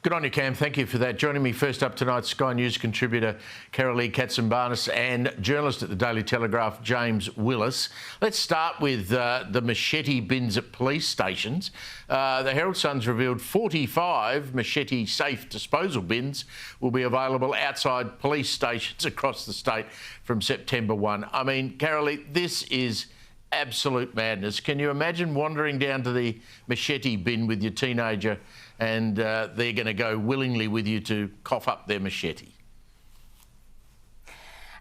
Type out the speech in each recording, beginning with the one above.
Good on you, Cam. Thank you for that. Joining me first up tonight, Sky News contributor Karalee Katsambanis and journalist at the Daily Telegraph, James Willis. Let's start with the machete bins at police stations. The Herald Sun's revealed 45 machete-safe disposal bins will be available outside police stations across the state from September 1. I mean, Karalee, this is absolute madness. Can you imagine wandering down to the machete bin with your teenager and they're going to go willingly with you to cough up their machete?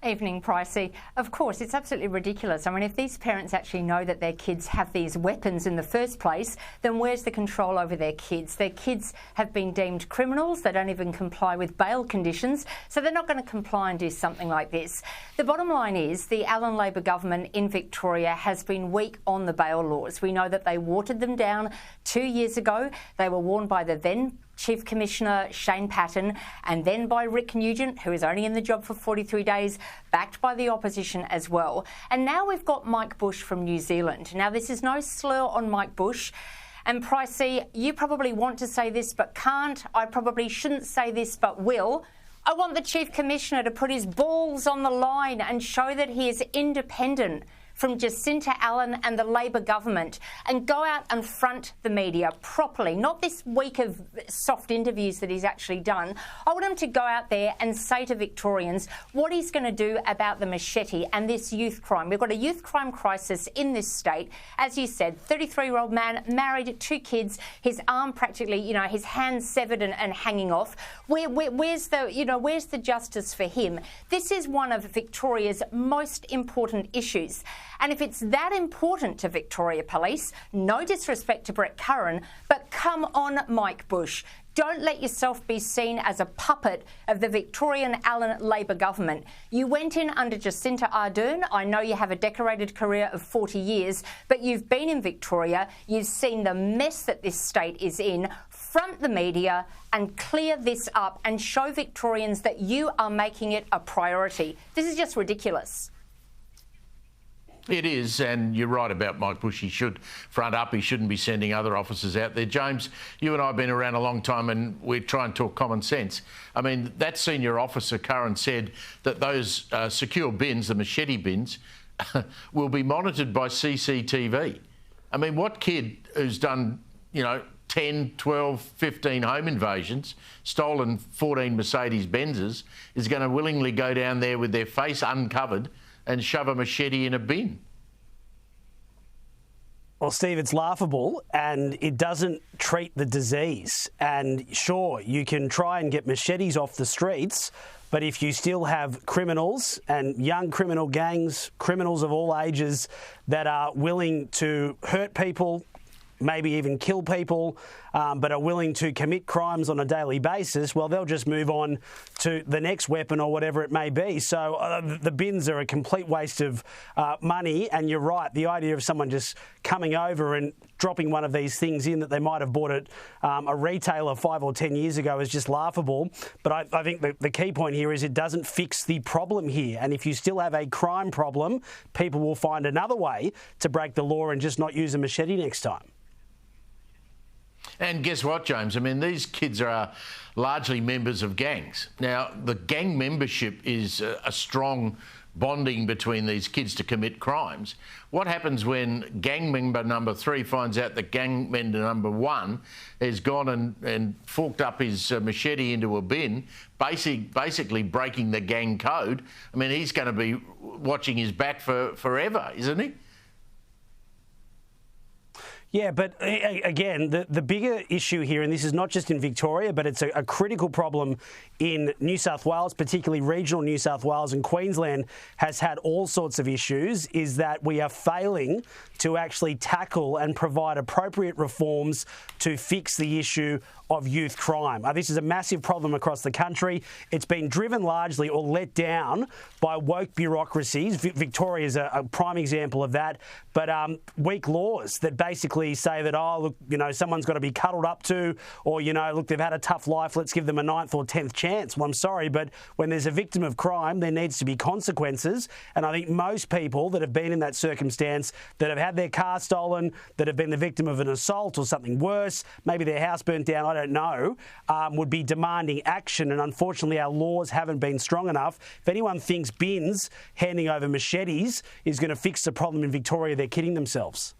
Evening, Pricey. Of course, it's absolutely ridiculous. I mean, if these parents actually know that their kids have these weapons in the first place, then where's the control over their kids? Their kids have been deemed criminals. They don't even comply with bail conditions, so they're not going to comply and do something like this. The bottom line is the Allan Labor government in Victoria has been weak on the bail laws. We know that they watered them down 2 years ago. They were warned by the then Chief Commissioner Shane Patton and then by Rick Nugent, who is only in the job for 43 days, backed by the opposition as well. And now we've got Mike Bush from New Zealand. Now, this is no slur on Mike Bush. And Pricey, you probably want to say this but can't. I probably shouldn't say this but will. I want the Chief Commissioner to put his balls on the line and show that he is independent from Jacinta Allan and the Labor government and go out and front the media properly, not this week of soft interviews that he's actually done. I want him to go out there and say to Victorians what he's going to do about the machete and this youth crime. We've got a youth crime crisis in this state. As you said, 33-year-old man, married, 2 kids, his arm practically, his hand severed and hanging off. Where's the justice for him? This is one of Victoria's most important issues. And if it's that important to Victoria Police, no disrespect to Brett Curran, but come on, Mike Bush. Don't let yourself be seen as a puppet of the Victorian Allan Labor government. You went in under Jacinta Ardern. I know you have a decorated career of 40 years, but you've been in Victoria. You've seen the mess that this state is in. Front the media and clear this up and show Victorians that you are making it a priority. This is just ridiculous. It is, and you're right about Mike Bush. He should front up. He shouldn't be sending other officers out there. James, you and I have been around a long time and we try and talk common sense. I mean, that senior officer, Curran, said that those secure bins, the machete bins, will be monitored by CCTV. I mean, what kid who's done, 10, 12, 15 home invasions, stolen 14 Mercedes-Benzes, is going to willingly go down there with their face uncovered and shove a machete in a bin? Well, Steve, it's laughable and it doesn't treat the disease. And sure, you can try and get machetes off the streets, but if you still have criminals and young criminal gangs, criminals of all ages that are willing to hurt people, maybe even kill people, but are willing to commit crimes on a daily basis, well, they'll just move on to the next weapon or whatever it may be. So the bins are a complete waste of money. And you're right, the idea of someone just coming over and dropping one of these things in that they might have bought at a retailer 5 or 10 years ago is just laughable. But I think the key point here is it doesn't fix the problem here. And if you still have a crime problem, people will find another way to break the law and just not use a machete next time. And guess what, James? I mean, these kids are largely members of gangs. Now, the gang membership is a strong bonding between these kids to commit crimes. What happens when gang member number 3 finds out that gang member number 1 has gone and forked up his machete into a bin, basically breaking the gang code? I mean, he's going to be watching his back for forever, isn't he? Yeah, but again, the bigger issue here, and this is not just in Victoria, but it's a critical problem in New South Wales, particularly regional New South Wales, and Queensland has had all sorts of issues, is that we are failing to actually tackle and provide appropriate reforms to fix the issue of youth crime. This is a massive problem across the country. It's been driven largely or let down by woke bureaucracies. Victoria is a prime example of that. But weak laws that basically say that, oh, look, someone's got to be cuddled up to, or, look, they've had a tough life, let's give them a 9th or 10th chance. Well, I'm sorry, but when there's a victim of crime, there needs to be consequences. And I think most people that have been in that circumstance, that have had their car stolen, that have been the victim of an assault or something worse, maybe their house burnt down, I don't know, would be demanding action. And unfortunately, our laws haven't been strong enough. If anyone thinks bins handing over machetes is going to fix the problem in Victoria, they're kidding themselves.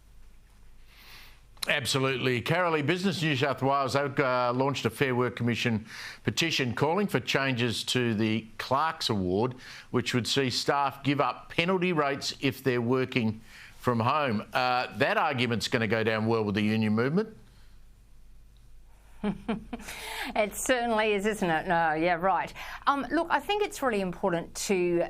Absolutely. Karalee, Business New South Wales, they've launched a Fair Work Commission petition calling for changes to the Clerks Award, which would see staff give up penalty rates if they're working from home. That argument's going to go down well with the union movement. It certainly is, isn't it? No, yeah, right. Look, I think it's really important to,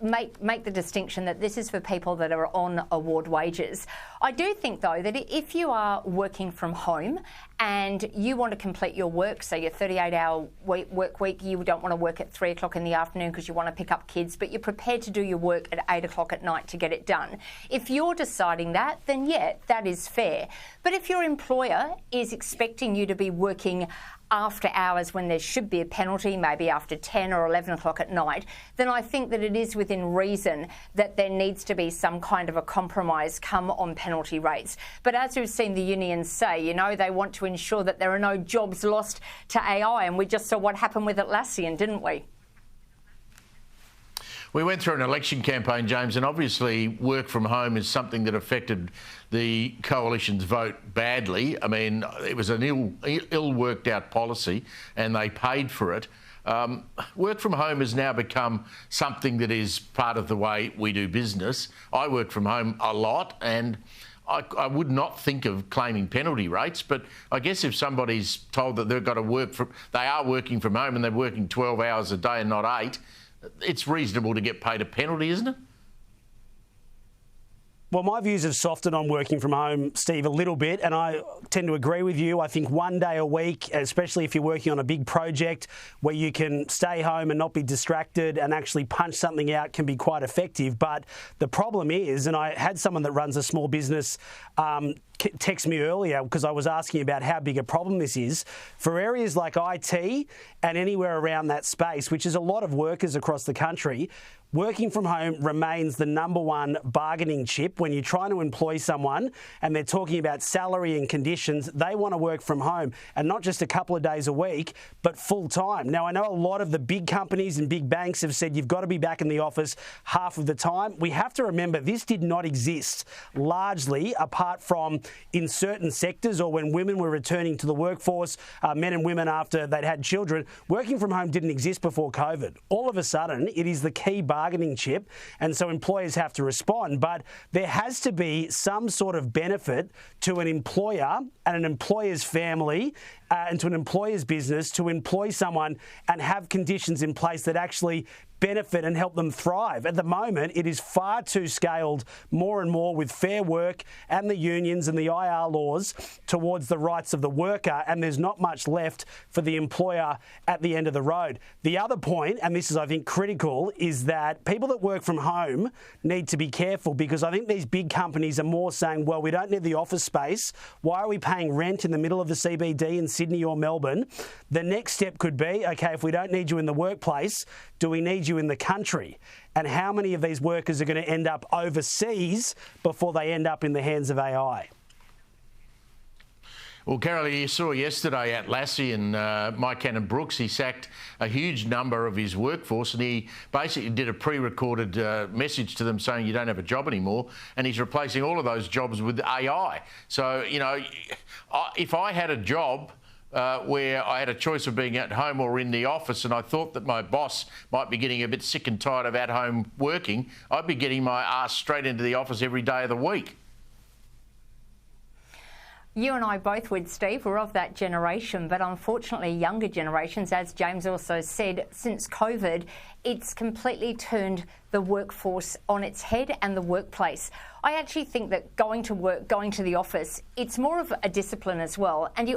make the distinction that this is for people that are on award wages. I do think, though, that if you are working from home and you want to complete your work, so your 38-hour work week, you don't want to work at 3 o'clock in the afternoon because you want to pick up kids, but you're prepared to do your work at 8 o'clock at night to get it done. If you're deciding that, then yeah, that is fair. But if your employer is expecting you to be working after hours when there should be a penalty, maybe after 10 or 11 o'clock at night, then I think that it is within reason that there needs to be some kind of a compromise come on penalty rates. But as we've seen the unions say, they want to ensure that there are no jobs lost to AI, and we just saw what happened with Atlassian, didn't we? We went through an election campaign, James, and obviously work from home is something that affected the Coalition's vote badly. I mean, it was an ill worked out policy and they paid for it. Work from home has now become something that is part of the way we do business. I work from home a lot, and I would not think of claiming penalty rates, but I guess if somebody's told that they've got to they are working from home and they're working 12 hours a day and not 8, it's reasonable to get paid a penalty, isn't it? Well, my views have softened on working from home, Steve, a little bit, and I tend to agree with you. I think one day a week, especially if you're working on a big project where you can stay home and not be distracted and actually punch something out, can be quite effective. But the problem is, and I had someone that runs a small business text me earlier because I was asking about how big a problem this is. For areas like IT and anywhere around that space, which is a lot of workers across the country, working from home remains the number one bargaining chip. When you're trying to employ someone and they're talking about salary and conditions, they want to work from home, and not just a couple of days a week, but full time. Now, I know a lot of the big companies and big banks have said you've got to be back in the office half of the time. We have to remember this did not exist largely apart from in certain sectors or when women were returning to the workforce, men and women after they'd had children. Working from home didn't exist before COVID. All of a sudden, it is the key bargaining chip, and so employers have to respond. But there has to be some sort of benefit to an employer and an employer's family and to an employer's business to employ someone and have conditions in place that actually benefit and help them thrive. At the moment, it is far too scaled more and more with Fair Work and the unions and the IR laws towards the rights of the worker, and there's not much left for the employer at the end of the road. The other point, and this is, I think, critical, is that people that work from home need to be careful, because I think these big companies are more saying, well, we don't need the office space. Why are we paying rent in the middle of the CBD in Sydney or Melbourne? The next step could be, okay, if we don't need you in the workplace, do we need you in the country? And how many of these workers are going to end up overseas before they end up in the hands of AI? Well, Karalee, you saw yesterday at Atlassian, Mike Cannon-Brooks, he sacked a huge number of his workforce, and he basically did a pre-recorded message to them saying you don't have a job anymore, and he's replacing all of those jobs with AI. So, you know, if I had a job where I had a choice of being at home or in the office, and I thought that my boss might be getting a bit sick and tired of at-home working, I'd be getting my ass straight into the office every day of the week. You and I both would, Steve. We're of that generation, but unfortunately younger generations, as James also said, since COVID, it's completely turned the workforce on its head and the workplace. I actually think that going to work, going to the office, it's more of a discipline as well. And you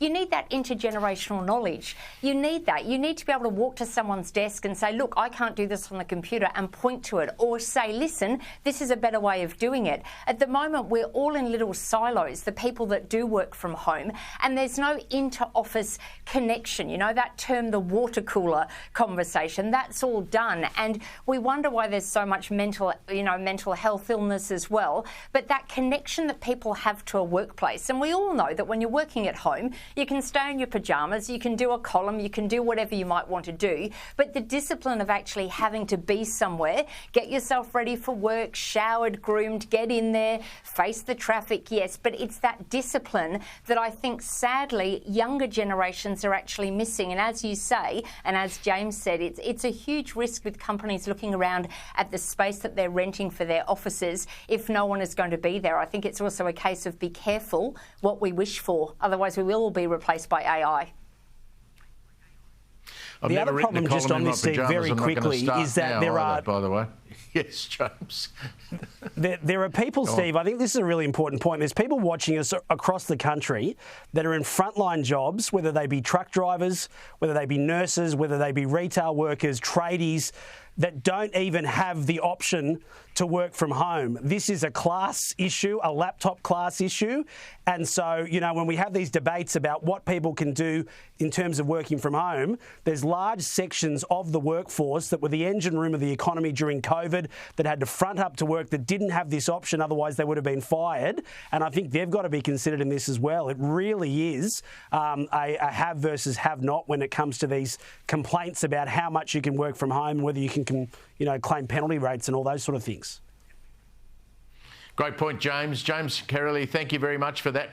need that intergenerational knowledge. You need that. You need to be able to walk to someone's desk and say, look, I can't do this on the computer, and point to it, or say, listen, this is a better way of doing it. At the moment, we're all in little silos. The people that do work from home, and there's no inter-office connection. You know, that term, the water cooler conversation, that's all done. And we wonder why there's so much mental health illness as well. But that connection that people have to a workplace, and we all know that when you're working at home, you can stay in your pyjamas, you can do a column, you can do whatever you might want to do, but the discipline of actually having to be somewhere, get yourself ready for work, showered, groomed, get in there, face the traffic, yes, but it's that discipline that I think sadly younger generations are actually missing. And as you say, and as James said, it's a huge risk with companies looking around at the space that they're renting for their offices if no one is going to be there. I think it's also a case of be careful what we wish for, otherwise we will all be replaced by AI. I've the other problem, just on this, Steve, very quickly, is that there are... By the way. Yes, James. There are people, Steve, I think this is a really important point. There's people watching us across the country that are in frontline jobs, whether they be truck drivers, whether they be nurses, whether they be retail workers, tradies, that don't even have the option to work from home. This is a class issue, a laptop class issue. And so, you know, when we have these debates about what people can do in terms of working from home, there's large sections of the workforce that were the engine room of the economy during COVID that had to front up to work that didn't have this option, otherwise they would have been fired. And I think they've got to be considered in this as well. It really is a have versus have not when it comes to these complaints about how much you can work from home, whether you can claim penalty rates and all those sort of things. Great point, James. James, Karalee, thank you very much for that.